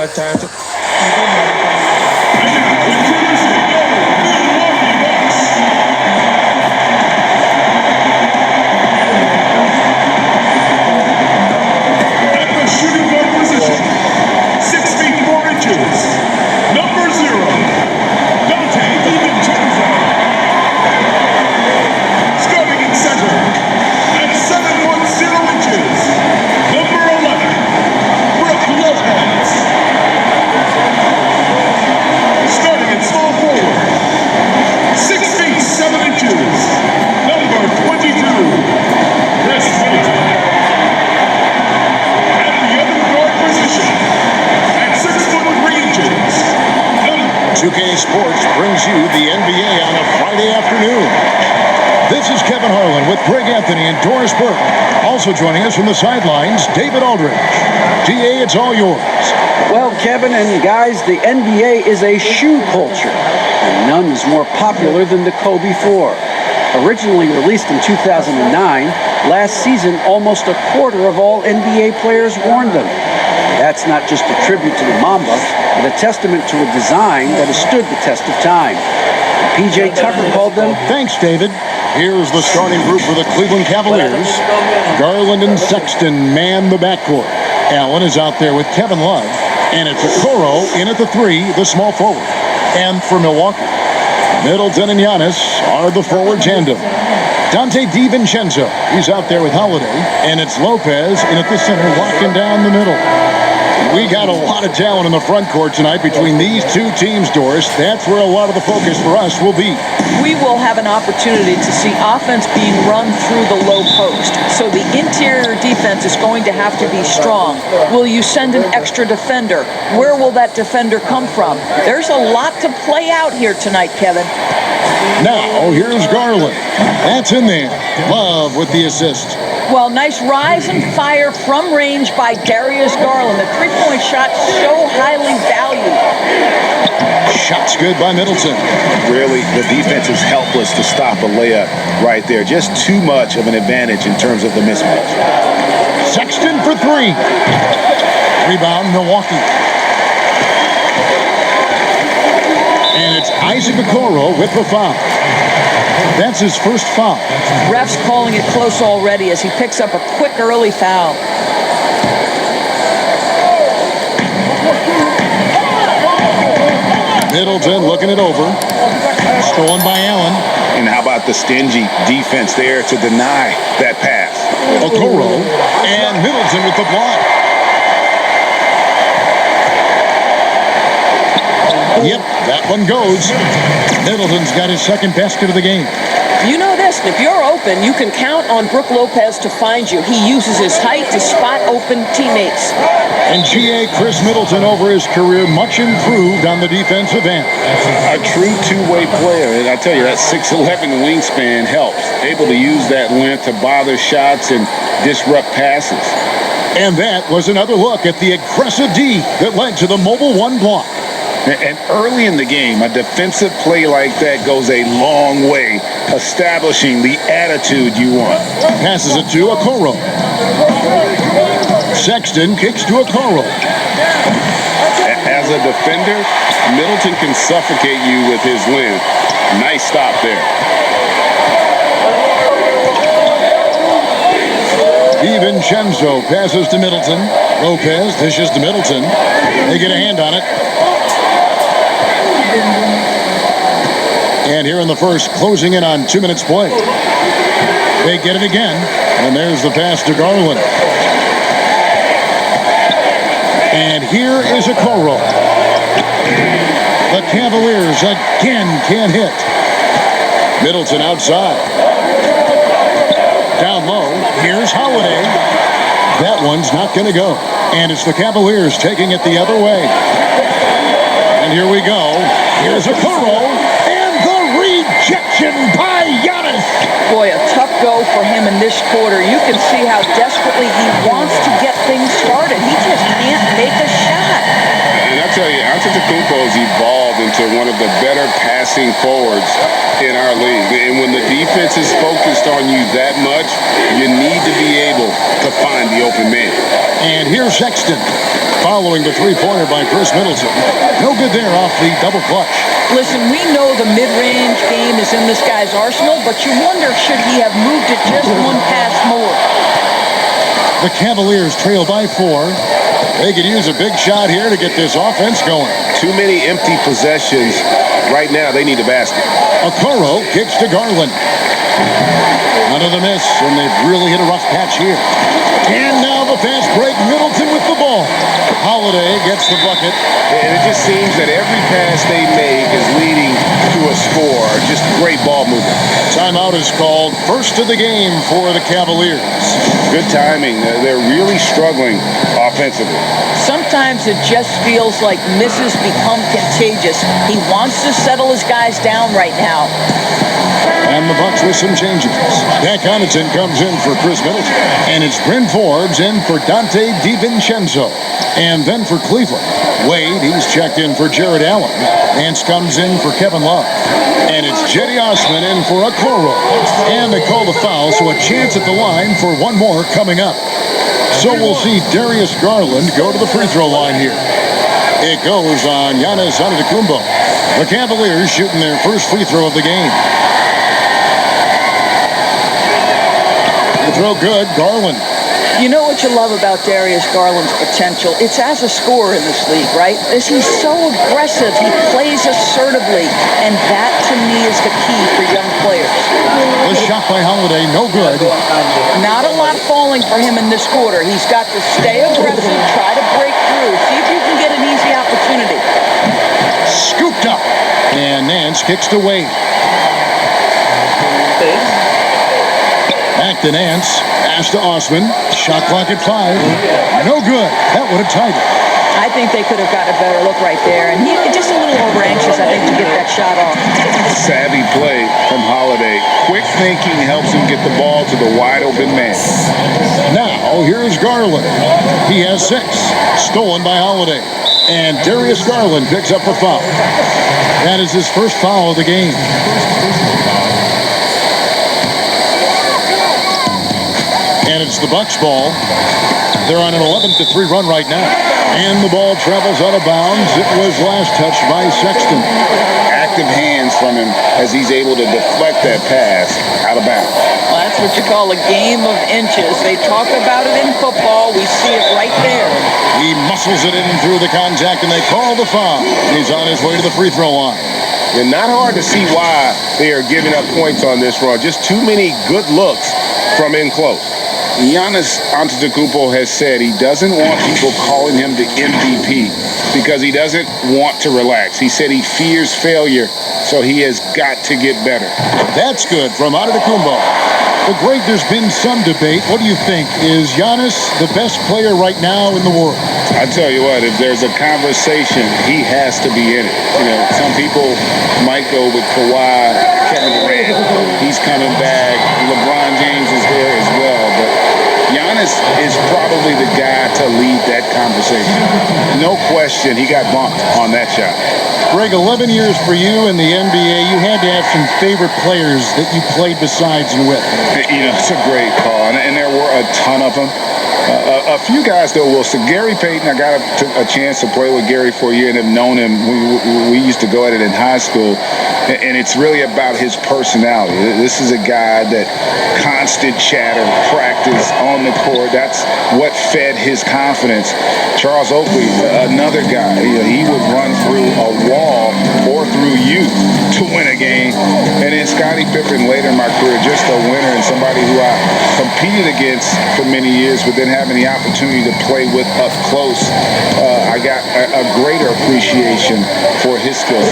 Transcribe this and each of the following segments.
Shooting guard position, 6 feet 4 inches, number 0, Dante DiVincenzo. Starting in center, at 7 foot 0 inches, number 11, Brook Lopez. Starting at small forward, 6 feet 7 inches, number 22, Chris Middleton. At 6 foot 3 inches. 2K Sports brings you the NBA on a Friday afternoon. This is Kevin Harlan with Greg Anthony and Doris Burke. Also joining us from the sidelines, David Aldridge. DA, it's all yours. Well, Kevin and guys, the NBA is a shoe culture, and none is more popular than the Kobe 4. Originally released in 2009, last season almost a quarter of all NBA players worn them. That's not just a tribute to the Mamba, but a testament to a design that has stood the test of time. P.J. Tucker called them... Thanks, David. Here's the starting group for the Cleveland Cavaliers. Garland and Sexton man the backcourt. Allen is out there with Kevin Love. And it's Okoro in at the 3, the small forward. And for Milwaukee, Middleton and Giannis are the forward tandem. Dante DiVincenzo, he's out there with Holiday. And it's Lopez in at the center, locking down the middle. We got a lot of talent in the front court tonight between these two teams, Doris. That's where a lot of the focus for us will be. We will have an opportunity to see offense being run through the low post. So the interior defense is going to have to be strong. Will you send an extra defender? Where will that defender come from? There's a lot to play out here tonight, Kevin. Now, here's Garland. That's in there. Love with the assist. Well, nice rise and fire from range by Darius Garland. The three-point shot so highly valued. Shot's good by Middleton. Really, the defense is helpless to stop a layup right there. Just too much of an advantage in terms of the mismatch. Sexton for 3. Rebound, Milwaukee. And it's Isaac Okoro with the foul. That's his first foul. Refs calling it close already as he picks up a quick early foul. Middleton looking it over. Stolen by Allen. And how about the stingy defense there to deny that pass? Okoro and Middleton with the block. Yep, that one goes. Middleton's got his second basket of the game. You know this, if you're open, you can count on Brook Lopez to find you. He uses his height to spot open teammates. And GA Chris Middleton over his career, much improved on the defensive end. A true two-way player, and I tell you, that 6'11" wingspan helps. Able to use that length to bother shots and disrupt passes. And that was another look at the aggressive D that led to the mobile 1 block. And early in the game, a defensive play like that goes a long way, establishing the attitude you want. Passes it to Okoro. Sexton kicks to Okoro. As a defender, Middleton can suffocate you with his length. Nice stop there. DiVincenzo passes to Middleton. Lopez dishes to Middleton. They get a hand on it. And here in the first, closing in on 2 minutes play. They get it again, and there's the pass to Garland. And here is Okoro. The Cavaliers again can't hit. Middleton outside. Down low, here's Holiday. That one's not going to go. And it's the Cavaliers taking it the other way. And here we go. Here's Okoro. And the rejection by Giannis. Boy, a tough go for him in this quarter. You can see how desperately he wants to get things started. He just can't make a shot. And I tell you, Antetokounmpo's evolved into one of the better passing forwards in our league. And when the defense is focused on you that much, you need to be able to find the open man. And here's Sexton following the three-pointer by Chris Middleton. No good there off the double clutch. Listen, we know the mid-range game is in this guy's arsenal, but you wonder, should he have moved it just one pass more? The Cavaliers trail by 4. They could use a big shot here to get this offense going. Too many empty possessions. Right now, they need a basket. Okoro kicks to Garland. Another miss, and they've really hit a rough patch here. And now the fast break. Middleton with the ball. Holiday gets the bucket. And it just seems that every pass they make is leading to a score. Just great ball movement. Timeout is called. First of the game for the Cavaliers. Good timing. They're really struggling offensively. Sometimes it just feels like misses become contagious. He wants to settle his guys down right now. And the Bucks with some changes. Dak Connaughton comes in for Chris Middleton. And it's Bryn Forbes in for Dante DiVincenzo. And then for Cleveland, Wade, he's checked in for Jared Allen. Nance comes in for Kevin Love. And it's Jetty Osman in for Okoro. And they call the foul, so a chance at the line for one more coming up. So we'll see Darius Garland go to the free throw line here. It goes on Giannis Antetokounmpo. The Cavaliers shooting their first free throw of the game. The throw good, Garland. You know what you love about Darius Garland's potential? It's as a scorer in this league, right? He's so aggressive. He plays assertively. And that, to me, is the key for young players. The shot by Holiday, no good. Not a lot falling for him in this quarter. He's got to stay aggressive, try to break through. See if you can get an easy opportunity. Scooped up. And Nance kicks to Wade. Back to Nance. Pass to Osman. Shot clock at 5. No good. That would have tied it. I think they could have gotten a better look right there. And he just a little over anxious, I think, to get that shot off. Savvy play from Holiday. Quick thinking helps him get the ball to the wide open man. Now, here's Garland. He has 6. Stolen by Holiday. And Darius Garland picks up the foul. That is his first foul of the game. And it's the Bucks ball. They're on an 11-3 run right now. And the ball travels out of bounds. It was last touched by Sexton. Active hands from him as he's able to deflect that pass out of bounds. Well, that's what you call a game of inches. They talk about it in football. We see it right there. He muscles it in through the contact, and they call the foul. He's on his way to the free throw line. And not hard to see why they are giving up points on this run. Just too many good looks from in close. Giannis Antetokounmpo has said he doesn't want people calling him the MVP because he doesn't want to relax. He said he fears failure, so he has got to get better. That's good from Antetokounmpo. Well, Greg, there's been some debate. What do you think? Is Giannis the best player right now in the world? I tell you what, if there's a conversation, he has to be in it. You know, some people might go with Kawhi, Kevin Durant. He's coming back. LeBron James is there as well, but Giannis is probably the guy to lead that conversation. No question, he got bumped on that shot. Greg, 11 years for you in the NBA. You had to have some favorite players that you played besides and with. You know, it's a great call, and there were a ton of them. A few guys, though, Wilson. Gary Payton, I got a chance to play with Gary for a year and have known him. We used to go at it in high school, and it's really about his personality. This is a guy that constant chatter, practice on the court. That's what fed his confidence. Charles Oakley, another guy, he would run through a wall or through youth to win a game. And then Scottie Pippen, later in my career, just a winner and somebody who I competed against for many years, but then having the opportunity to play with up close, I got a greater appreciation for his skills.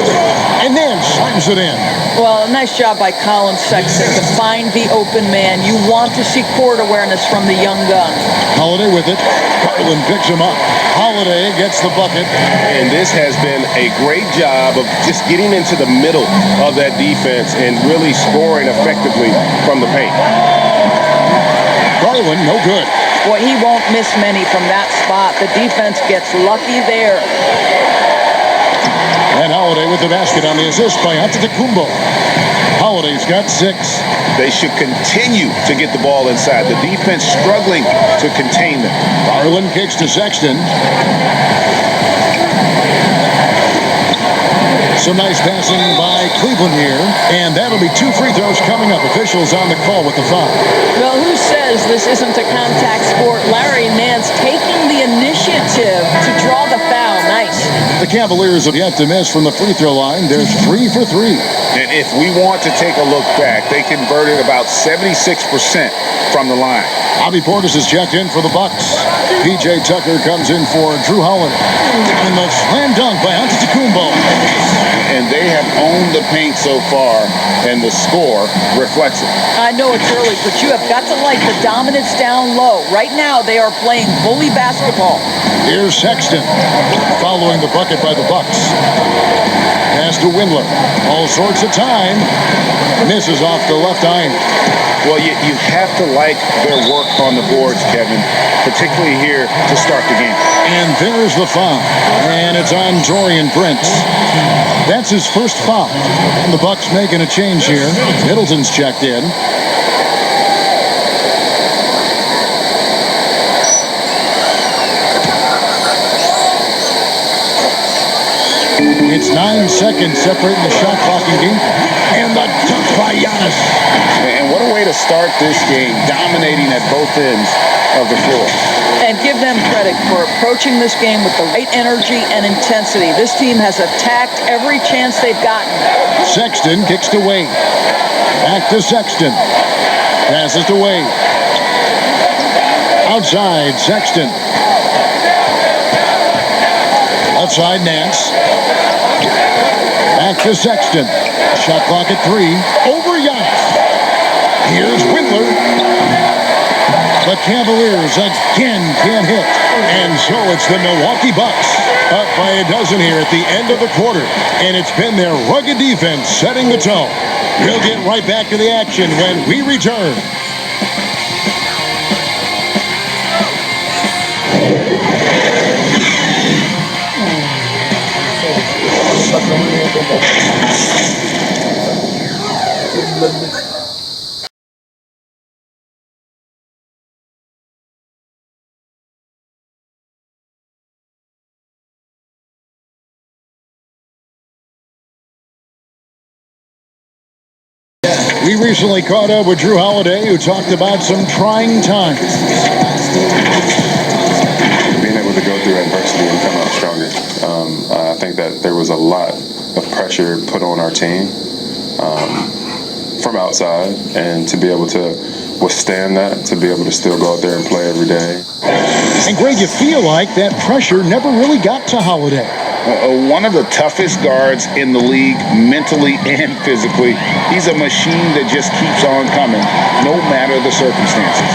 And then slams it in. Well, a nice job by Colin Sexton to find the open man. You want to see court awareness from the young gun. Holiday with it. Garland picks him up. Holiday gets the bucket. And this has been a great job of just getting into the middle of that defense and really scoring effectively from the paint. Garland, no good. Boy, he won't miss many from that spot. The defense gets lucky there. And Holiday with with the basket on the assist by Antetokounmpo. Holiday's got 6. They should continue to get the ball inside. The defense struggling to contain them. Garland kicks to Sexton. Some nice passing by Cleveland here, and that'll be 2 free throws coming up. Officials on the call with the foul. Well, who says this isn't a contact sport? Larry Nance taking the initiative to draw the foul. Nice. The Cavaliers have yet to miss from the free throw line. There's 3 for 3. And if we want to take a look back, they converted about 76% from the line. Bobby Portis is checked in for the Bucks. P.J. Tucker comes in for Drew Holiday. And the slam dunk by Antetokounmpo. And they have owned the paint so far, and the score reflects it. I know it's early, but you have got to like the dominance down low. Right now, they are playing bully basketball. Here's Sexton following the bucket by the Bucks. Pass to Windler. All sorts of time. Misses off the left iron. Well, you have to like their work on the boards, Kevin, particularly here to start the game. And there's the foul. And it's on Torian Prince. That's his first foul. And the Bucks making a change here. Middleton's checked in. It's 9 seconds separating the shot clock and game. And the dunk by Giannis. And what a way to start this game, dominating at both ends of the floor. And give them credit for approaching this game with the right energy and intensity. This team has attacked every chance they've gotten. Sexton kicks to Wade. Back to Sexton. Passes to Wade. Outside, Sexton. Left side, Nance. Back to Sexton. Shot clock at 3. Over Giannis. Here's Windler. The Cavaliers again can't hit. And so it's the Milwaukee Bucks up by a dozen here at the end of the quarter. And it's been their rugged defense setting the tone. We'll get right back to the action when we return. We recently caught up with Drew Holiday, who talked about some trying times. Being able to go through adversity and come out stronger. I think that there was a lot of pressure put on our team from outside, and to be able to withstand that, to be able to still go out there and play every day. And Greg, you feel like that pressure never really got to Holiday. One of the toughest guards in the league, mentally and physically. He's a machine that just keeps on coming, no matter the circumstances.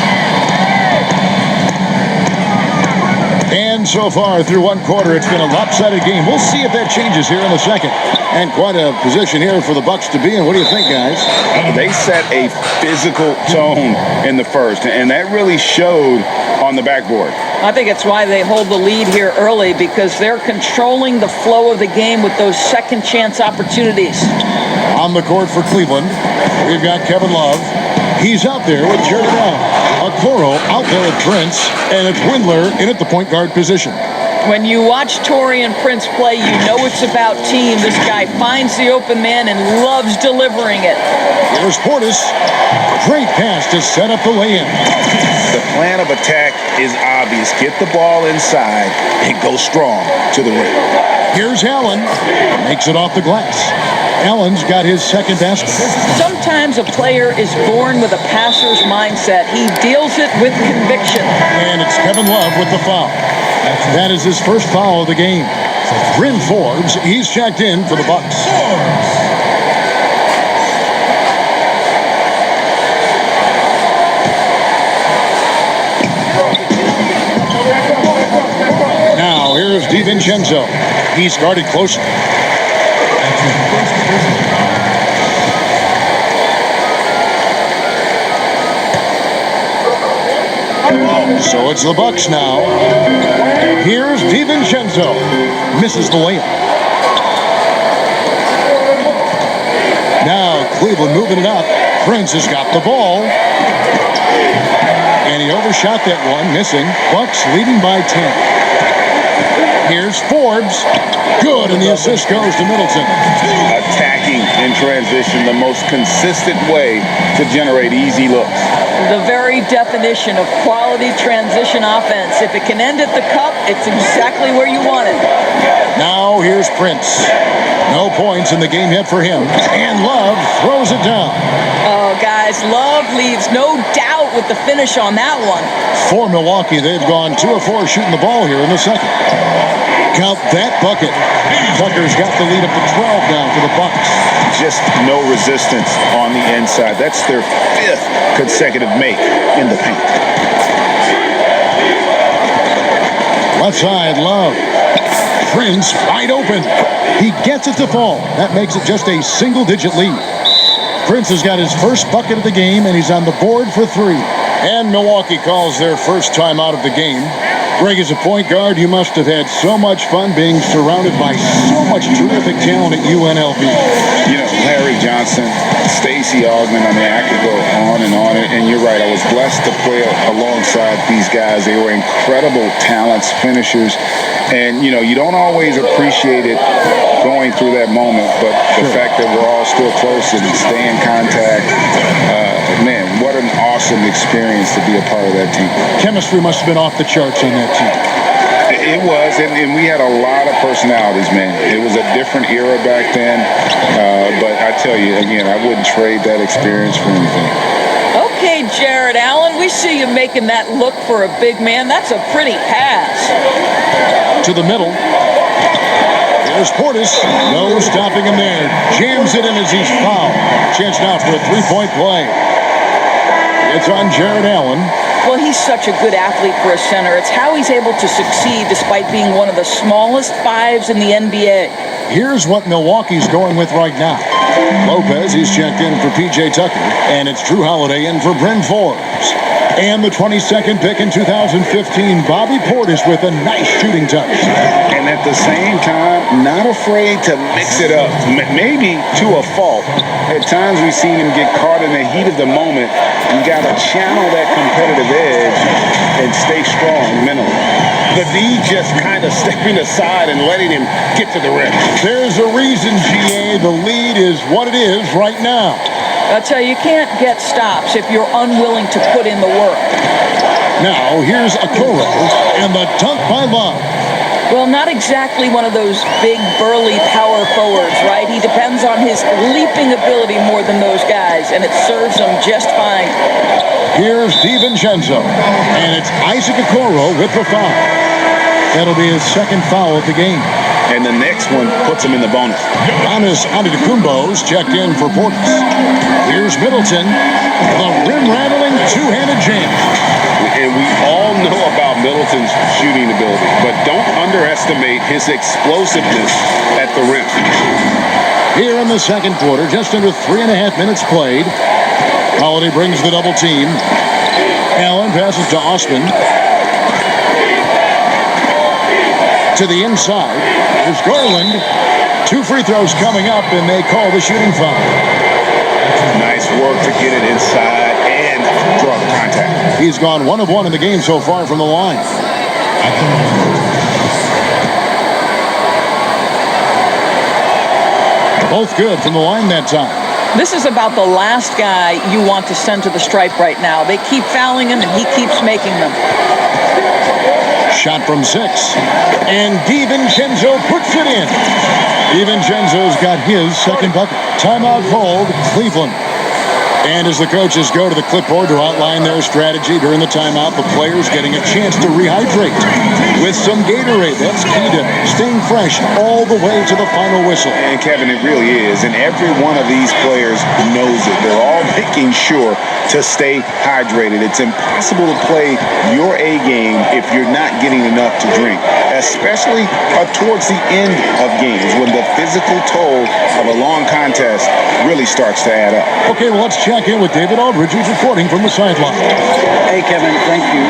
And so far through one quarter, it's been a lopsided game. We'll see if that changes here in the second. And quite a position here for the Bucks to be in. What do you think, guys? They set a physical tone in the first, and that really showed on the backboard. I think it's why they hold the lead here early, because they're controlling the flow of the game with those second chance opportunities. On the court for Cleveland, we've got Kevin Love. He's out there with Jared Allen. Okoro out there with Prince, and it's Windler in at the point guard position. When you watch Torian Prince play, you know it's about team. This guy finds the open man and loves delivering it. Here's Portis. Great pass to set up the lay-in. The plan of attack is obvious. Get the ball inside and go strong to the rim. Here's Allen. Makes it off the glass. Allen's got his second basket. Sometimes a player is born with a passer's mindset. He deals it with conviction. And it's Kevin Love with the foul. That is his first foul of the game. Bryn Forbes, he's checked in for the Bucks. Now, here's DiVincenzo. He's guarded closely. So it's the Bucks now. Here's DiVincenzo. Misses the layup. Cleveland moving it up. Prince has got the ball. And he overshot that one, missing. Bucks leading by 10. Here's Forbes. Good, and the assist goes to Middleton. Attacking in transition, the most consistent way to generate easy looks. The very definition of quality transition offense. If it can end at the cup, it's exactly where you want it. Now here's Prince. No points in the game yet for him. And Love throws it down. Oh, guys, Love leaves no doubt with the finish on that one. For Milwaukee, they've gone 2 of 4 shooting the ball here in the second. Count that bucket. Tucker's got the lead up to 12 now for the Bucks. Just no resistance on the inside. That's their 5th consecutive make in the paint. Left side, Love. Prince wide open. He gets it to fall. That makes it just a single-digit lead. Prince has got his first bucket of the game, and he's on the board for 3. And Milwaukee calls their first time out of the game. Greg, as a point guard, you must have had so much fun being surrounded by so much terrific talent at UNLV. You know, Larry Johnson, Stacey Augmon, I mean, I could go on. And you're right, I was blessed to play alongside these guys. They were incredible talents, finishers. And, you know, you don't always appreciate it going through that moment, but the fact that we're all still close and stay in contact, man, what an awesome experience to be a part of that team. Chemistry must have been off the charts on that team. It was, and we had a lot of personalities, man. It was a different era back then, but I tell you, again, I wouldn't trade that experience for anything. Okay, Jared Allen, we see you making that look for a big man. That's a pretty pass. To the middle. There's Portis. No stopping him there. Jams it in as he's fouled. Chance now for a 3-point play. It's on Jared Allen. Well, he's such a good athlete for a center. It's how he's able to succeed despite being one of the smallest 5s in the NBA. Here's what Milwaukee's going with right now. Lopez, he's checked in for P.J. Tucker. And it's Drew Holiday in for Bryn Forbes. And the 22nd pick in 2015, Bobby Portis with a nice shooting touch. And at the same time, not afraid to mix it up, maybe to a fault. At times we've seen him get caught in the heat of the moment. You got to channel that competitive edge and stay strong mentally. The D just kind of stepping aside and letting him get to the rim. There's a reason, GA, the lead is what it is right now. I'll tell you, you can't get stops if you're unwilling to put in the work. Now, here's Okoro and the dunk by Love. Well, not exactly one of those big, burly power forwards, right? He depends on his leaping ability more than those guys, and it serves him just fine. Here's DiVincenzo, and it's Isaac Okoro with the foul. That'll be his second foul of the game. And the next one puts him in the bonus. Giannis Antetokounmpo's checked in for Portis. Here's Middleton, the rim-rattling two-handed jam. And we all know about Middleton's shooting ability, but don't underestimate his explosiveness at the rim. Here in the second quarter, just under 3.5 minutes played. Holiday brings the double team. Allen passes to Osman. To the inside. There's Garland. 2 free throws coming up, and they call the shooting foul. Nice work to get it inside and draw the contact. He's gone 1 of 1 in the game so far from the line. Both good from the line that time. This is about the last guy you want to send to the stripe right now. They keep fouling him, and he keeps making them. Shot from 6. And DiVincenzo puts it in. DiVincenzo's got his second bucket. Timeout called, Cleveland. And as the coaches go to the clipboard to outline their strategy during the timeout, the players getting a chance to rehydrate with some Gatorade. That's key to staying fresh all the way to the final whistle. And Kevin, it really is. And every one of these players knows it. They're all making sure to stay hydrated. It's impossible to play your A game if you're not getting enough to drink, especially towards the end of games when the physical toll of a long contest really starts to add up. Okay, well, let's check in with David Aldridge, who's reporting from the sideline. Hey, Kevin, thank you.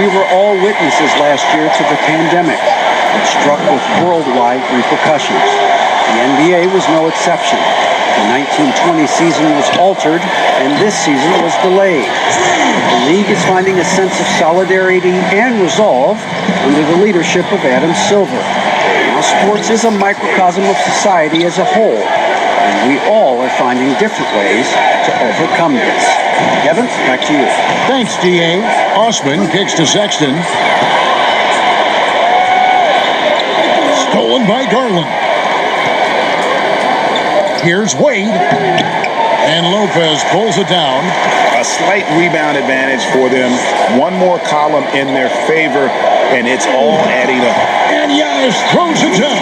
We were all witnesses last year to the pandemic. It struck with worldwide repercussions. The NBA was no exception. The 1920 season was altered, and this season was delayed. The league is finding a sense of solidarity and resolve under the leadership of Adam Silver. Now, sports is a microcosm of society as a whole, and we all are finding different ways to overcome this. Kevin, back to you. Thanks, D.A. Osman kicks to Sexton. Stolen by Garland. Here's Wade. And Lopez pulls it down. A slight rebound advantage for them. One more column in their favor, and it's all adding up. And Giannis throws it down.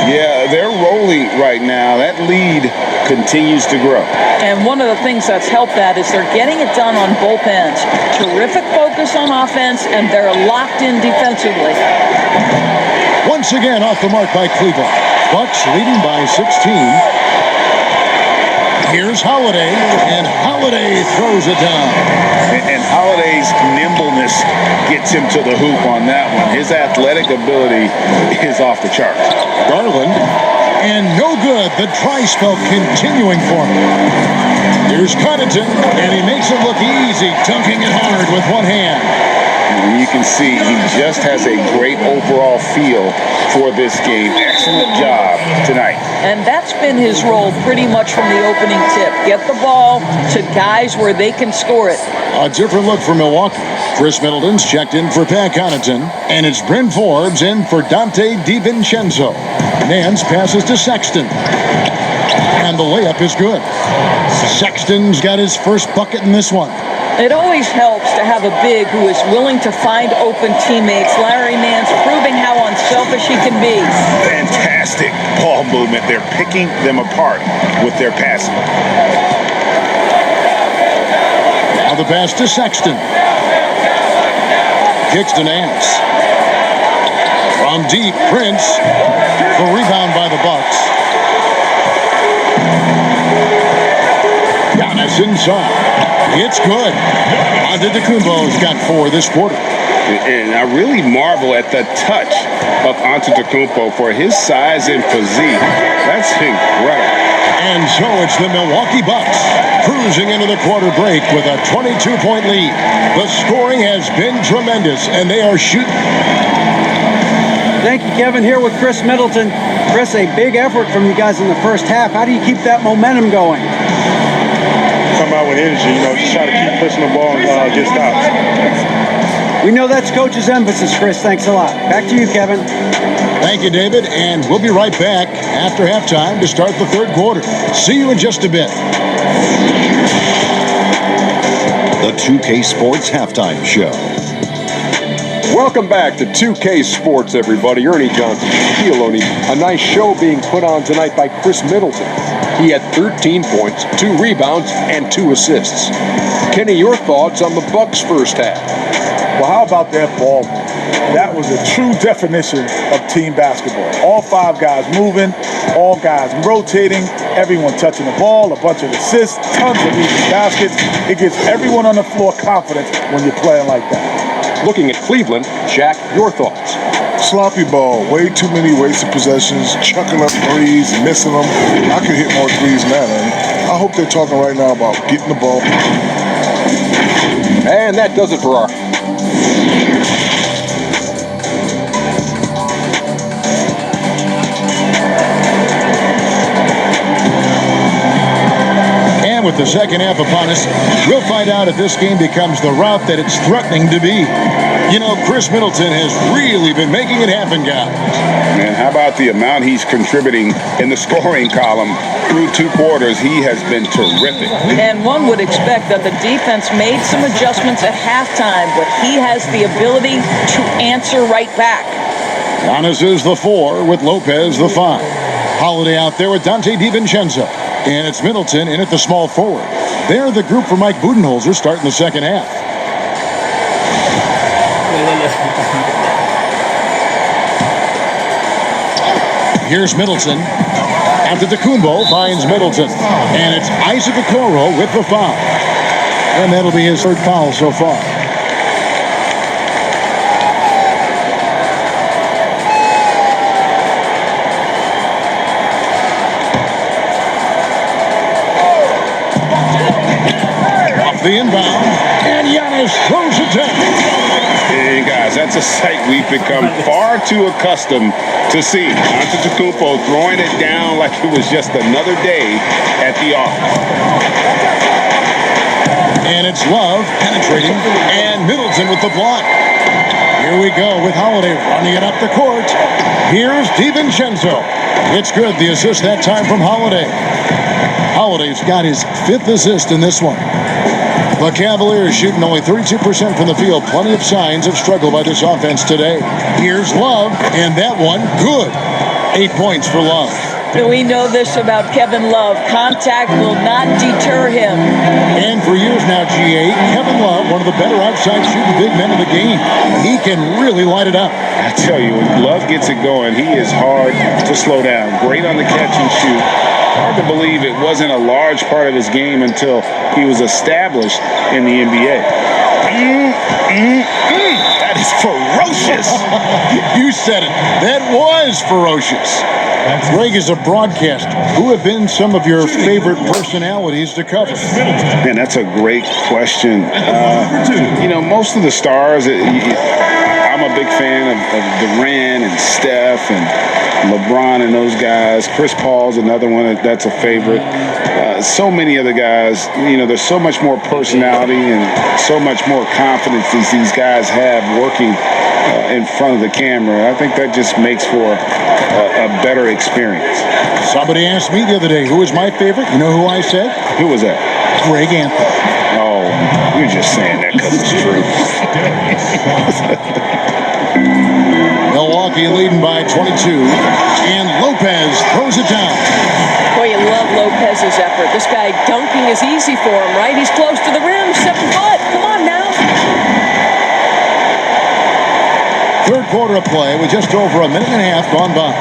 Yeah, they're rolling right now. That lead continues to grow. And one of the things that's helped that is they're getting it done on both ends. Terrific focus on offense, and they're locked in defensively. Once again off the mark by Cleveland. Bucks leading by 16. Here's Holiday, and Holiday throws it down. And Holiday's nimbleness gets him to the hoop on that one. His athletic ability is off the chart. Garland, and no good. The dry spell continuing for him. Here's Connaughton, and he makes it look easy, dunking it hard with one hand. And you can see he just has a great overall feel for this game. Excellent job tonight. And that's been his role pretty much from the opening tip. Get the ball to guys where they can score it. A different look for Milwaukee. Chris Middleton's checked in for Pat Connaughton, and it's Bryn Forbes in for Dante DiVincenzo. Nance passes to Sexton. And the layup is good. Sexton's got his first bucket in this one. It always helps to have a big who is willing to find open teammates. Larry Nance proving how unselfish he can be. Fantastic ball movement. They're picking them apart with their passing. Now the pass to Sexton. Kicks to Nance. From deep, Prince. The rebound by the Bucks. Giannis inside. It's good. Antetokounmpo's got 4 this quarter. And I really marvel at the touch of Antetokounmpo for his size and physique. That's incredible. And so it's the Milwaukee Bucks cruising into the quarter break with a 22-point lead. The scoring has been tremendous, and they are shooting. Thank you, Kevin. Here with Chris Middleton. Chris, a big effort from you guys in the first half. How do you keep that momentum going? Come out with energy, just try to keep pushing the ball and get stops. We know that's Coach's emphasis, Chris. Thanks a lot. Back to you, Kevin. Thank you, David, and we'll be right back after halftime to start the third quarter. See you in just a bit. The 2K Sports Halftime Show. Welcome back to 2K Sports, everybody. Ernie Johnson, Shaquille O'Neal. A nice show being put on tonight by Chris Middleton. He had 13 points, 2 rebounds, and 2 assists. Kenny, your thoughts on the Bucks' first half? Well, how about that ball? That was a true definition of team basketball. All 5 guys moving, all guys rotating, everyone touching the ball, a bunch of assists, tons of easy baskets. It gives everyone on the floor confidence when you're playing like that. Looking at Cleveland, Jack, your thoughts? Sloppy ball, way too many wasted possessions, chucking up threes, missing them. I could hit more threes than that, man. I hope they're talking right now about getting the ball. And that does it for our... And with the second half upon us, we'll find out if this game becomes the route that it's threatening to be. You know, Chris Middleton has really been making it happen, guys. Man, how about the amount he's contributing in the scoring column through 2 quarters? He has been terrific. And one would expect that the defense made some adjustments at halftime, but he has the ability to answer right back. Giannis is the 4 with Lopez the 5. Holiday out there with Dante DiVincenzo. And it's Middleton in at the small forward. They're the group for Mike Budenholzer starting the second half. Here's Middleton. Antetokounmpo finds Middleton. And it's Isaac Okoro with the foul. And that'll be his 3rd foul so far. the inbound, and Giannis throws it down. And guys, that's a sight we've become far too accustomed to see. Antetokounmpo throwing it down like it was just another day at the office. And it's Love penetrating, and Middleton with the block. Here we go with Holiday running it up the court. Here's DiVincenzo. It's good, the assist that time from Holiday. Holiday's got his 5th assist in this one. The Cavaliers shooting only 32% from the field. Plenty of signs of struggle by this offense today. Here's Love, and that one, good. 8 points for Love. We know this about Kevin Love. Contact will not deter him. And for years now, GA, Kevin Love, one of the better outside shooting big men in the game. He can really light it up. I tell you, when Love gets it going, he is hard to slow down. Great on the catch and shoot. Hard to believe it wasn't a large part of his game until he was established in the NBA. That is ferocious. You said it. That was ferocious. Greg is a broadcaster. Who have been some of your favorite personalities to cover? Man, that's a great question. Most of the stars, I'm a big fan of Durant and Steph and LeBron and those guys. Chris Paul's another one that's a favorite. So many other guys, there's so much more personality and so much more confidence as these guys have working in front of the camera. I think that just makes for a better experience. Somebody asked me the other day, who is my favorite? You know who I said? Who was that? Greg Anthony. Oh, you're just saying that because it's true. Milwaukee leading by 22, and Lopez throws it down. Boy, you love Lopez's effort. This guy dunking is easy for him, right? He's close to the rim, 7 foot. Come on now. Third quarter of play with just over a minute and a half gone by.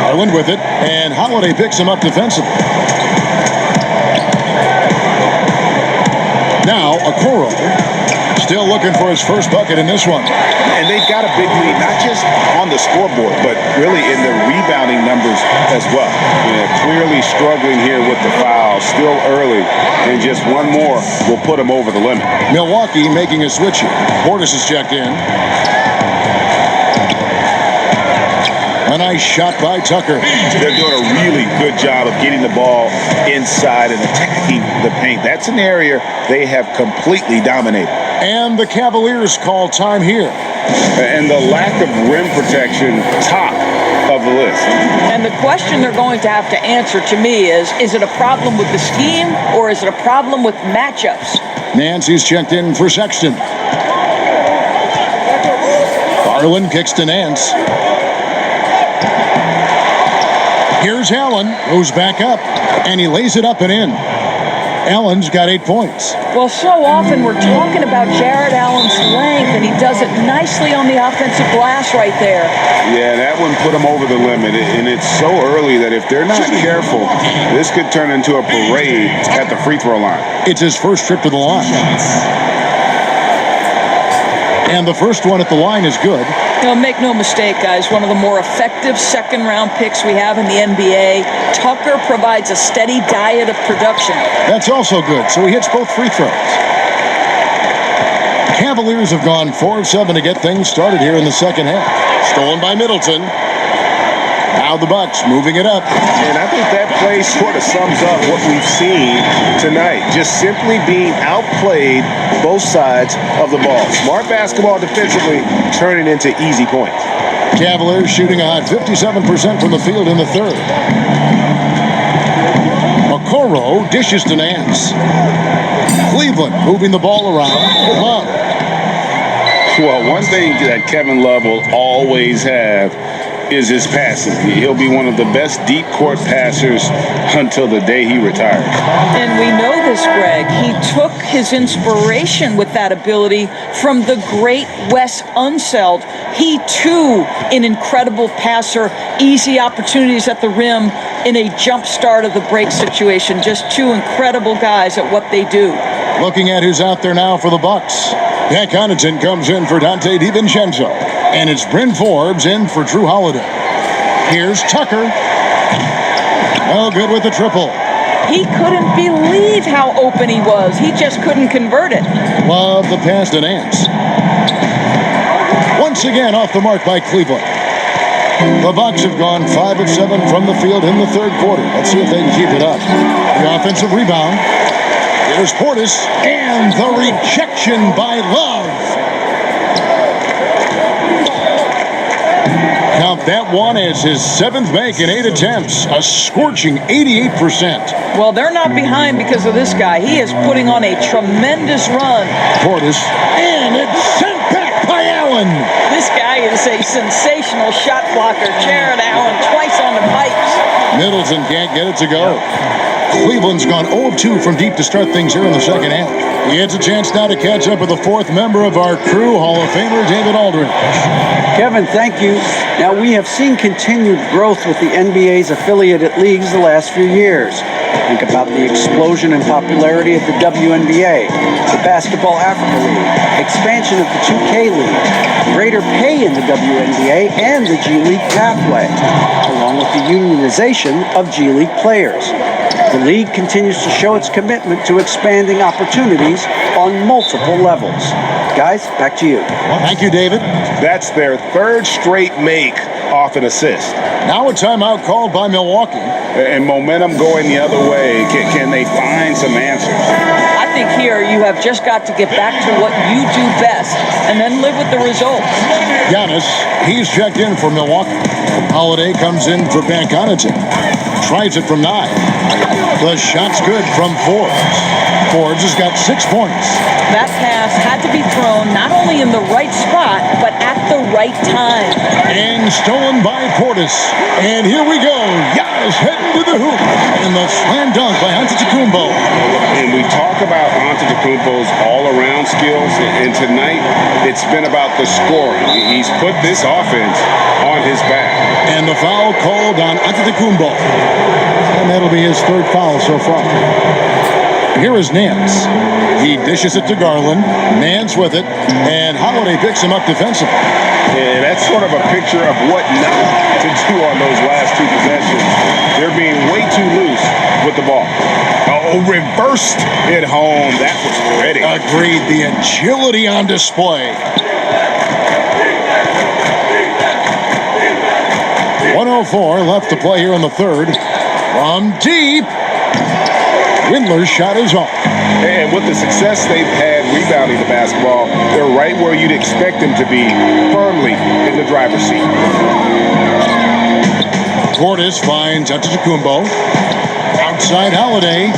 Garland with it, and Holiday picks him up defensively. Now, Okoro still looking for his first bucket in this one. And they've got a big lead, not just on the scoreboard, but really in the rebounding numbers as well. Clearly struggling here with the foul, still early, and just one more will put them over the limit. Milwaukee making a switch here. Portis is checked in. A nice shot by Tucker. They're doing a really good job of getting the ball inside and attacking the paint. That's an area they have completely dominated. And the Cavaliers call time here. And the lack of rim protection, top of the list. And the question they're going to have to answer to me is it a problem with the scheme or is it a problem with matchups? Nancy's checked in for Sexton. Garland kicks to Nance. Here's Allen, who's back up, and he lays it up and in. Allen's got 8 points. Well, so often we're talking about Jared Allen's length, and he does it nicely on the offensive glass right there. Yeah, that one put him over the limit, and it's so early that if they're not careful, this could turn into a parade at the free throw line. It's his first trip to the line. And the first one at the line is good. Make no mistake, guys, one of the more effective second-round picks we have in the NBA. Tucker provides a steady diet of production. That's also good, so he hits both free throws. Cavaliers have gone 4 of 7 to get things started here in the second half. Stolen by Middleton. Now the Bucks moving it up. And I think that play sort of sums up what we've seen tonight. Just simply being outplayed both sides of the ball. Smart basketball defensively turning into easy points. Cavaliers shooting a hot 57% from the field in the third. Okoro dishes to Nance. Cleveland moving the ball around. Love. Well, one thing that Kevin Love will always have is his passing. He'll be one of the best deep court passers until the day he retires. And we know this, Greg. He took his inspiration with that ability from the great Wes Unseld. He, too, an incredible passer, easy opportunities at the rim in a jump start of the break situation. Just two incredible guys at what they do. Looking at who's out there now for the Bucks. Pat Connaughton comes in for Dante DiVincenzo. And it's Bryn Forbes in for Drew Holiday. Here's Tucker. Oh, good with the triple. He couldn't believe how open he was. He just couldn't convert it. Love the pass to Nance. Once again off the mark by Cleveland. The Bucks have gone 5 of 7 from the field in the third quarter. Let's see if they can keep it up. The offensive rebound. Here's Portis, and the rejection by Love. Count that one as his 7th make in 8 attempts, a scorching 88%. Well, they're not behind because of this guy. He is putting on a tremendous run. Portis, and it's sent back by Allen. This guy is a sensational shot blocker. Jared Allen twice on the pipes. Middleton can't get it to go. Cleveland's gone 0 of 2 from deep to start things here in the second half. He gets a chance now to catch up with the 4th member of our crew, Hall of Famer David Aldridge. Kevin, thank you. Now, we have seen continued growth with the NBA's affiliated leagues the last few years. Think about the explosion in popularity of the WNBA, the Basketball Africa League, expansion of the 2K League, greater pay in the WNBA, and the G League pathway, along with the unionization of G League players. The league continues to show its commitment to expanding opportunities on multiple levels. Guys, back to you. Well, thank you, David. That's their 3rd straight make off an assist. Now a timeout called by Milwaukee. And momentum going the other way. Can they find some answers? I think here you have just got to get back to what you do best and then live with the results. Giannis, he's checked in for Milwaukee. Holiday comes in for Pat Connaughton. Tries it from 9. The shot's good from Forbes. Forbes has got 6 points. That pass had to be thrown not only in the right spot, but at the right time. And stolen by Portis. And here we go. Giannis heading to the hoop. And the slam dunk by Antetokounmpo. And we talk about Antetokounmpo's all-around skills, and tonight it's been about the scoring. He's put this offense on his back. And the foul called on Antetokounmpo. And that'll be his 3rd foul so far. Here is Nance. He dishes it to Garland. Nance with it. And Holiday picks him up defensively. Yeah, that's sort of a picture of what not to do on those last 2 possessions. They're being way too loose with the ball. Oh, reversed it home. That was pretty. Agreed. The agility on display. 1:04 left to play here in the 3rd. From deep. Windler's shot is off. And with the success they've had rebounding the basketball, they're right where you'd expect them to be, firmly in the driver's seat. Portis finds Antetokounmpo. Outside Holiday.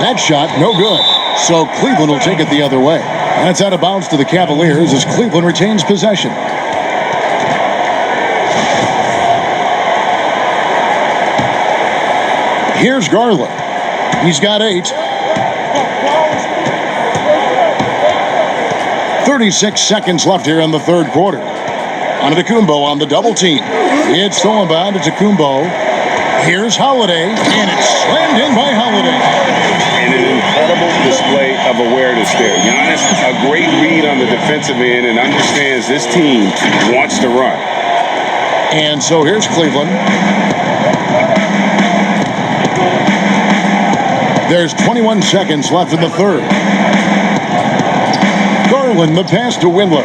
That shot, no good. So Cleveland will take it the other way. That's out of bounds to the Cavaliers as Cleveland retains possession. Here's Garland. He's got 8. 36 seconds left here in the 3rd quarter. Antetokounmpo on the double team. It's stolen by Antetokounmpo. Here's Holiday, and it's slammed in by Holiday. And an incredible display of awareness there. Giannis, a great read on the defensive end and understands this team wants to run. And so here's Cleveland. There's 21 seconds left in the 3rd. Garland, the pass to Windler.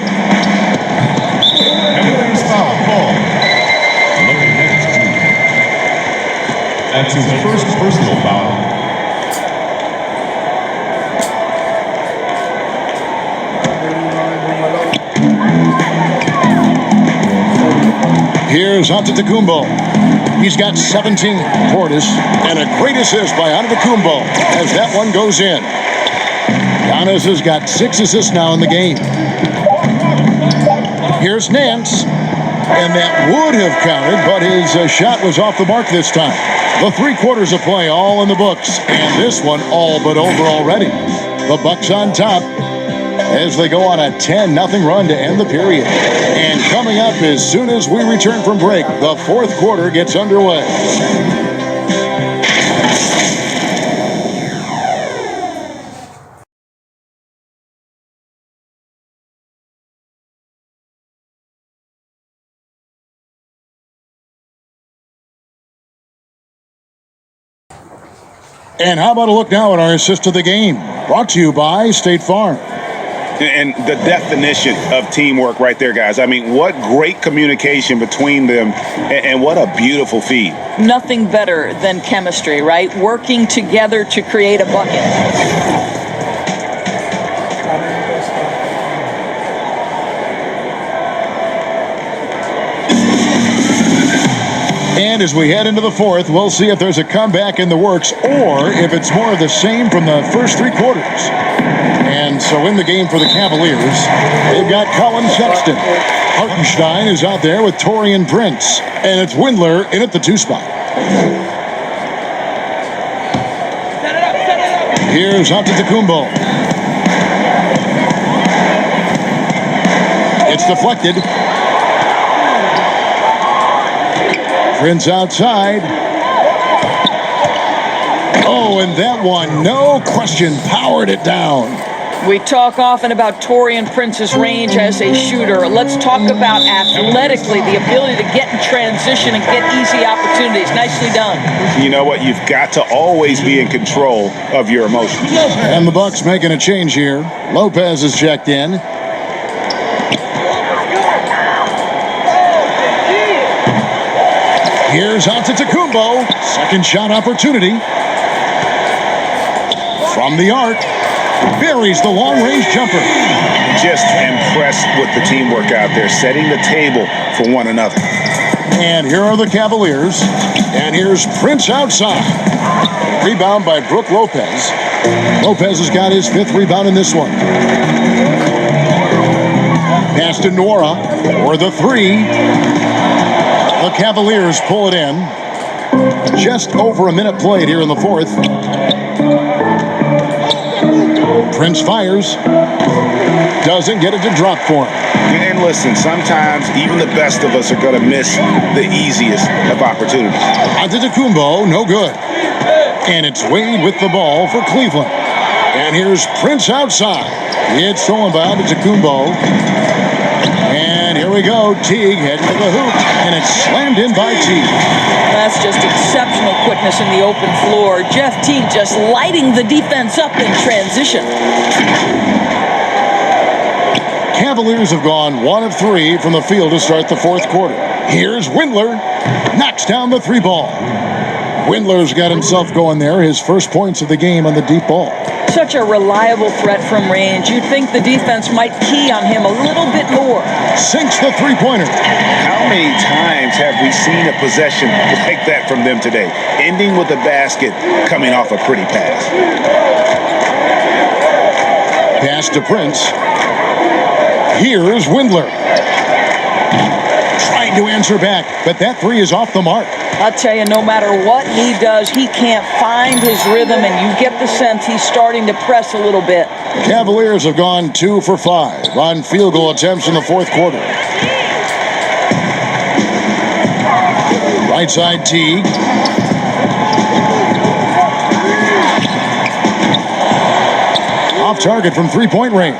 Cavaliers foul call. Number 19. That's his first personal foul. Here's Antetokounmpo. He's got 17. Portis, and a great assist by Antetokounmpo as that one goes in. Giannis has got 6 assists now in the game. Here's Nance, and that would have counted, but his shot was off the mark this time. The 3 quarters of play all in the books, and this one all but over already. The Bucks on top as they go on a 10-0 run to end the period. And coming up as soon as we return from break, the 4th quarter gets underway. And how about a look now at our assist of the game? Brought to you by State Farm. And the definition of teamwork right there, guys. I mean, what great communication between them, and what a beautiful feed. Nothing better than chemistry, right? Working together to create a bucket. And as we head into the fourth, we'll see if there's a comeback in the works or if it's more of the same from the first three quarters. And so in the game for the Cavaliers, they've got Colin Sexton. Hartenstein is out there with Taurean Prince. And it's Windler in at the 2 spot. Here's Antetokounmpo. It's deflected. Prince outside. Oh, and that one, no question, powered it down. We talk often about Taurean Prince's range as a shooter. Let's talk about athletically, the ability to get in transition and get easy opportunities. Nicely done. You know what? You've got to always be in control of your emotions. And the Bucks making a change here. Lopez is checked in. Here's Antetokounmpo. Second shot opportunity. From the arc. Buries the long-range jumper. Just impressed with the teamwork out there, setting the table for one another. And here are the Cavaliers. And here's Prince outside. Rebound by Brook Lopez. Lopez has got his 5th rebound in this one. Pass to Nora for the 3. The Cavaliers pull it in. Just over a minute played here in the fourth. Prince fires. Doesn't get it to drop for him. And listen, sometimes even the best of us are going to miss the easiest of opportunities. Antetokounmpo, no good. And it's Wade with the ball for Cleveland. And here's Prince outside. It's stolen by Antetokounmpo. And here we go. Teague heading to the hoop. And it's slammed in by Teague. That's just exceptional quickness in the open floor. Jeff Teague just lighting the defense up in transition. Cavaliers have gone 1 of 3 from the field to start the fourth quarter. Here's Windler. Knocks down the 3 ball. Windler's got himself going there. His first points of the game on the deep ball. Such a reliable threat from range. You'd think the defense might key on him a little bit more. Sinks the 3-pointer. How many times have we seen a possession like that from them today? Ending with a basket, coming off a pretty pass. Pass to Prince. Here's Windler. Trying to answer back, but that 3 is off the mark. I'll tell you, no matter what he does, he can't find his rhythm, and you get the sense he's starting to press a little bit. Cavaliers have gone 2 for 5 on field goal attempts in the fourth quarter. Right side Teague. Off target from 3-point range.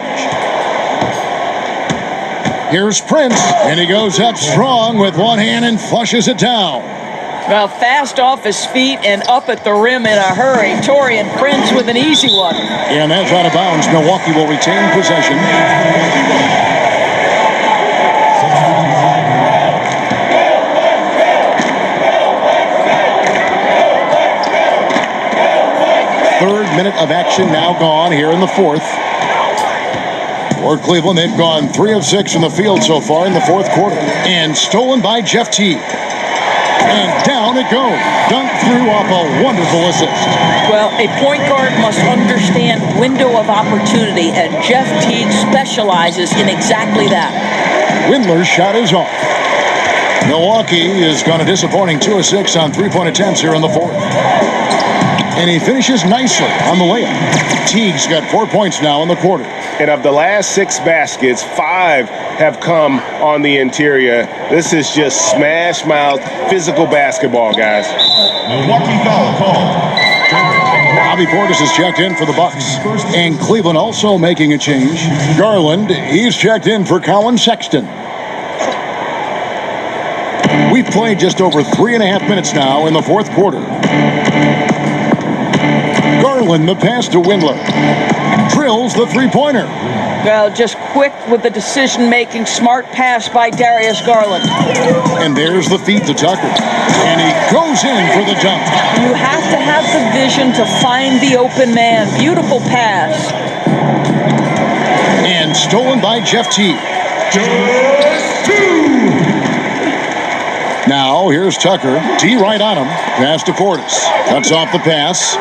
Here's Prince, and he goes up strong with one hand and flushes it down. Well, fast off his feet and up at the rim in a hurry. Taurean Prince with an easy one. And that's out of bounds. Milwaukee will retain possession. Third minute of action now gone here in the fourth. For Cleveland, they've gone 3 of 6 in the field so far in the fourth quarter. And stolen by Jeff Teague. And down it goes. Dunked through off a wonderful assist. Well, a point guard must understand window of opportunity, and Jeff Teague specializes in exactly that. Windler's shot is off. Milwaukee has gone a disappointing 2 of 6 on 3-point attempts here in the fourth. And he finishes nicely on the layup. Teague's got 4 points now in the quarter. And of the last 6 baskets, 5 have come on the interior. This is just smash mouth physical basketball, guys. Milwaukee foul call. Bobby Portis is checked in for the Bucks. And Cleveland also making a change. Garland, he's checked in for Colin Sexton. We've played just over 3.5 minutes now in the fourth quarter. Garland, the pass to Windler. Drills the three-pointer. Well, just quick with the decision-making, smart pass by Darius Garland. And there's the feed to Tucker. And he goes in for the dunk. You have to have the vision to find the open man. Beautiful pass. And stolen by Jeff Teague. Just two. Now, here's Tucker. T right on him. Pass to Portis. Cuts off the pass.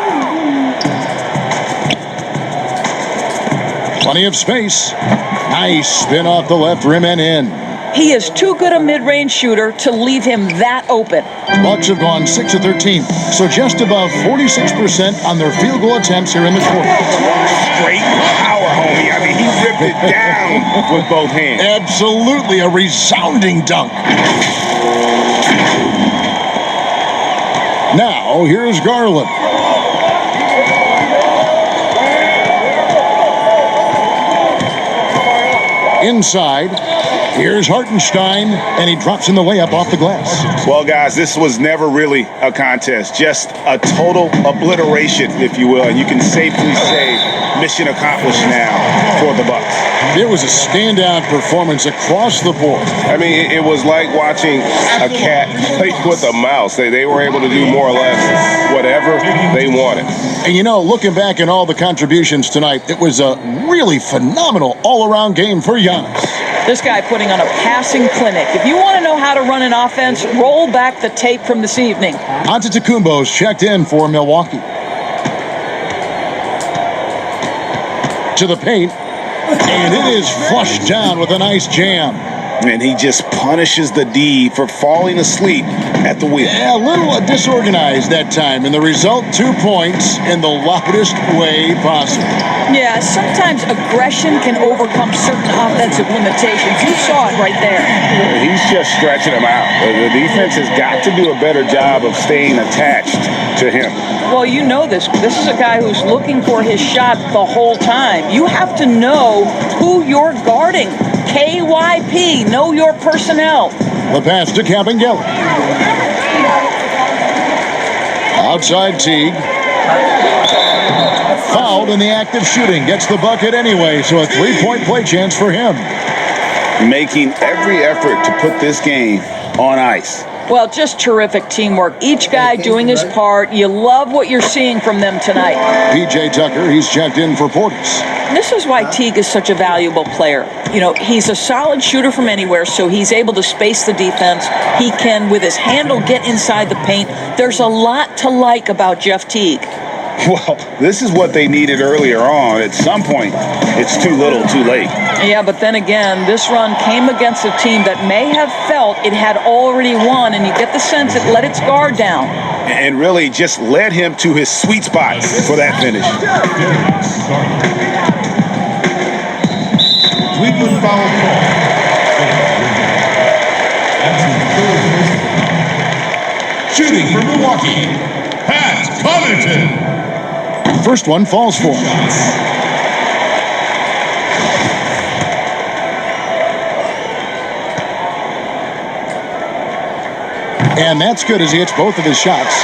Plenty of space. Nice spin off the left rim and in. He is too good a mid-range shooter to leave him that open. Bucks have gone 6 of 13, so just above 46% on their field goal attempts here in the quarter. Straight power, homie. I mean, he ripped it down with both hands. Absolutely a resounding dunk. Now, here's Garland. Inside, here's Hartenstein, and he drops in the layup off the glass. Well, guys, this was never really a contest, just a total obliteration, if you will, and you can safely say mission accomplished now for the Bucks. It was a standout performance across the board. I mean, it was like watching a cat play with a mouse. They were able to do more or less whatever they wanted. And you know, looking back at all the contributions tonight, it was a really phenomenal all-around game for Giannis. This guy putting on a passing clinic. If you want to know how to run an offense, roll back the tape from this evening. Antetokounmpo's checked in for Milwaukee. To the paint, and it is flushed down with a nice jam. And he just punishes the D for falling asleep at the wheel. Yeah, a little disorganized that time, and the result, 2 points in the loudest way possible. Yeah, sometimes aggression can overcome certain offensive limitations. You saw it right there. He's just stretching him out. The defense has got to do a better job of staying attached to him. Well, you know this. This is a guy who's looking for his shot the whole time. You have to know who you're guarding. KYP, know your personnel. The pass to Cavaliers. Outside Teague. Fouled in the act of shooting. Gets the bucket anyway, so a three-point play chance for him. Making every effort to put this game on ice. Well, just terrific teamwork. Each guy doing his part. You love what you're seeing from them tonight. P.J. Tucker, he's checked in for Portis. This is why Teague is such a valuable player. You know, he's a solid shooter from anywhere, so he's able to space the defense. He can, with his handle, get inside the paint. There's a lot to like about Jeff Teague. Well, this is what they needed earlier on. At some point, it's too little, too late. Yeah, but then again, this run came against a team that may have felt it had already won, and you get the sense it let its guard down. And really just led him to his sweet spot for that finish. Cleveland foul call. Shooting for Milwaukee, Pat Connaughton. First one falls for him. And that's good as he hits both of his shots.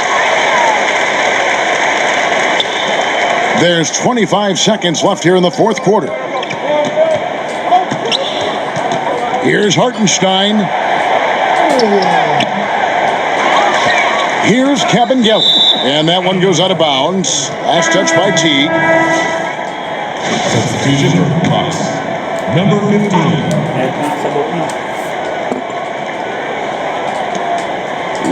There's 25 seconds left here in the fourth quarter. Here's Hartenstein. Here's Cavaliers. And that one goes out of bounds. Last touch by Teague. Substitution for Bucks. Number 15.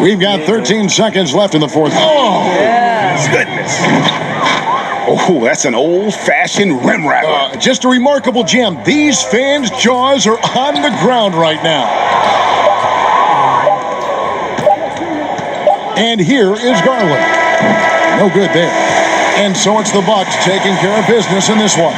We've got 13 seconds left in the fourth. Oh, yes. Goodness. Oh, that's an old-fashioned rim rattler. Just a remarkable jam. These fans' jaws are on the ground right now. And here is Garland. No good there. And so it's the Bucks taking care of business in this one.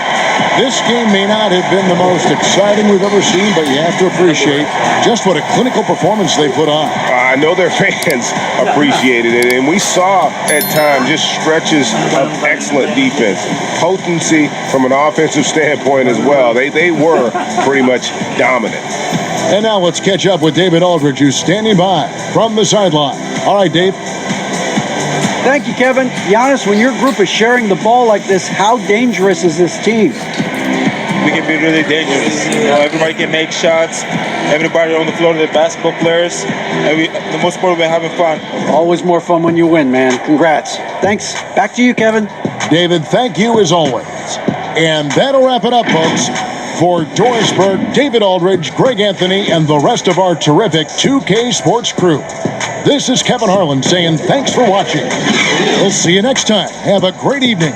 This game may not have been the most exciting we've ever seen, but you have to appreciate just what a clinical performance they put on. I know their fans appreciated it, and we saw at times just stretches of excellent defense. Potency from an offensive standpoint as well. They were pretty much dominant. And now let's catch up with David Aldridge, who's standing by from the sideline. All right, Dave. Thank you, Kevin. Giannis, when your group is sharing the ball like this, how dangerous is this team? We can be really dangerous. Everybody can make shots. Everybody on the floor, the basketball players. And the most important, we're having fun. Always more fun when you win, man. Congrats. Thanks. Back to you, Kevin. David, thank you as always. And that'll wrap it up, folks. For Doris Burke, David Aldridge, Greg Anthony, and the rest of our terrific 2K Sports crew, this is Kevin Harlan saying thanks for watching. We'll see you next time. Have a great evening.